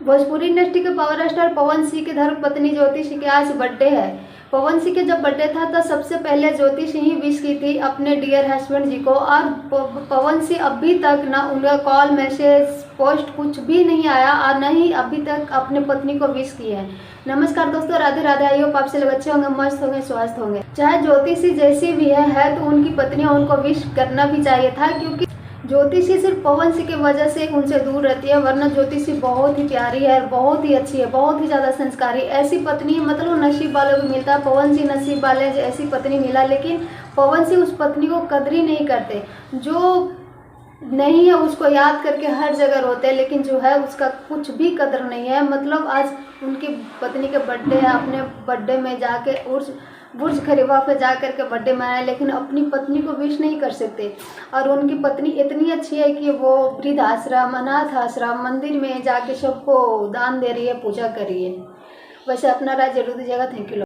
Bhojpuri industry के power star Pawan Singh की धर्मपत्नी ज्योति सिंह के आज बर्थडे है। पवन सिंह के जब बर्थडे था तो सबसे पहले ज्योति सिंह ही विश की थी अपने डियर हस्बैंड जी को। और पवन सिंह अभी तक ना उनका कॉल मैसेज पोस्ट कुछ भी नहीं आया और न ही अभी तक अपने पत्नी को विश किए हैं। नमस्कार दोस्तों, राधे राधे। आई होप आप से लोग अच्छे होंगे, मस्त होंगे, स्वस्थ होंगे। चाहे ज्योति सिंह जैसी भी है तो उनकी पत्नी उनको विश करना भी चाहिए था, क्योंकि ज्योति सिंह सिर्फ पवन सिंह की वजह से उनसे दूर रहती है, वरना ज्योति सिंह बहुत ही प्यारी है, बहुत ही अच्छी है, बहुत ही ज़्यादा संस्कारी। ऐसी पत्नी मतलब नसीब वालों को मिलता है। पवन सिंह नसीब वाले ऐसी पत्नी मिला, लेकिन पवन सिंह उस पत्नी को कदर ही नहीं करते। जो नहीं है उसको याद करके हर जगह रोते हैं, लेकिन जो है उसका कुछ भी कदर नहीं है। मतलब आज उनकी पत्नी के बर्थडे है, अपने बर्थडे में जाके बुर्ज खलीफा पे जा करके बर्थडे मनाया, लेकिन अपनी पत्नी को विश नहीं कर सकते। और उनकी पत्नी इतनी अच्छी है कि वो वृद्ध आश्रम, अनाथ आश्रम, मंदिर में जाके सबको दान दे रही है, पूजा कर रही है। वैसे अपना राय जरूर दीजिएगा। Thank you.